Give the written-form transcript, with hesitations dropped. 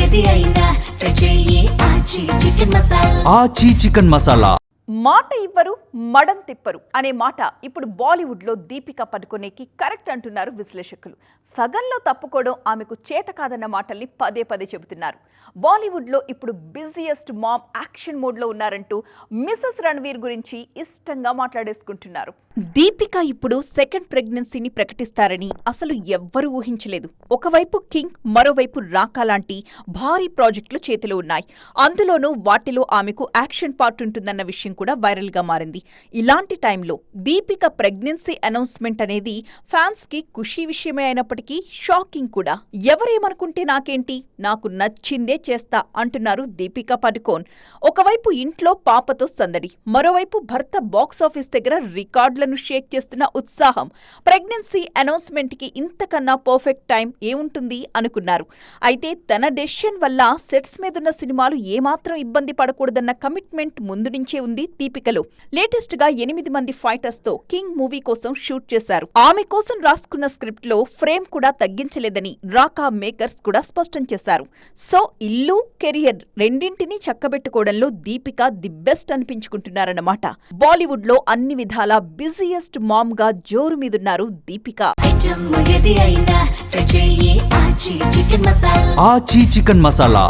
ఏది అయినా ట్రై చెయ్యి ఆచి చికెన్ మసాలా. ఆచి చికెన్ మసాలా. మాట ఇవ్వరు మడం తిప్పరు అనే మాట ఇప్పుడు బాలీవుడ్లో దీపికా పడుకొనేకి కరెక్ట్ అంటున్నారు విశ్లేషకులు. సగంలో తప్పుకోవడం ఆమెకు చేత కాదన్న మాటల్ని పదే పదే చెబుతున్నారు. బాలీవుడ్లో ఇప్పుడు బిజియెస్ట్ మామ్ యాక్షన్ మోడ్లో ఉన్నారంటూ మిసెస్ రణ్వీర్ గురించి ఇష్టంగా మాట్లాడేసుకుంటున్నారు. దీపిక ఇప్పుడు సెకండ్ ప్రెగ్నెన్సీని ప్రకటిస్తారని అసలు ఎవ్వరూ ఊహించలేదు. ఒకవైపు కింగ్, మరోవైపు రాకా లాంటి భారీ ప్రాజెక్టులు చేతిలో ఉన్నాయి. అందులోనూ వాటిలో ఆమెకు యాక్షన్ పార్ట్ ఉంటుందన్న విషయం కూడా వైరల్ గా మారింది. ఇలాంటి టైంలో దీపిక ప్రెగ్నెన్సీ అనౌన్స్మెంట్ అనేది ఫ్యాన్స్ కి ఖుషీ విషయమే అయినప్పటికీ షాకింగ్ కూడా. ఎవరేమనుకుంటే నాకేంటి, నాకు నచ్చిందే చేస్తా అంటున్నారు దీపికా పడుకోన్. ఒకవైపు ఇంట్లో పాపతో సందడి, మరోవైపు భర్త బాక్సాఫీస్ దగ్గర రికార్డులను షేక్ చేస్తున్న ఉత్సాహం. ప్రెగ్నెన్సీ అనౌన్స్మెంట్ కి ఇంతకన్నా పర్ఫెక్ట్ టైం ఏముంటుంది అనుకున్నారు. అయితే తన డెసిషన్ వల్ల సెట్స్ మీదున్న సినిమాలు ఏమాత్రం ఇబ్బంది పడకూడదన్న కమిట్మెంట్ ముందు నుంచే ఉంది దీపికలో. లేటెస్ట్ గా 8 మంది ఫైటర్స్ తో కింగ్ మూవీ కోసం షూట్ చేశారు. ఆమె కోసం రాసుకున్న స్క్రిప్ట్ లో ఫ్రేమ్ కూడా తగ్గించలేదని రాకా మేకర్స్ కూడా స్పష్టం చేశారు. సో ఇల్లు, కెరియర్ రెండింటినీ చక్కబెట్టుకోవడంలో దీపిక ది బెస్ట్ అనిపించుకుంటున్నారన్నమాట. బాలీవుడ్ లో అన్ని విధాలా బిజియెస్ట్ మామ్ గా జోరు మీదున్నారు దీపిక. ఐటమ్ ఏది అయినా ట్రై చెయ్యి ఆచి చికెన్ మసాలా. ఆచి చికెన్ మసాలా.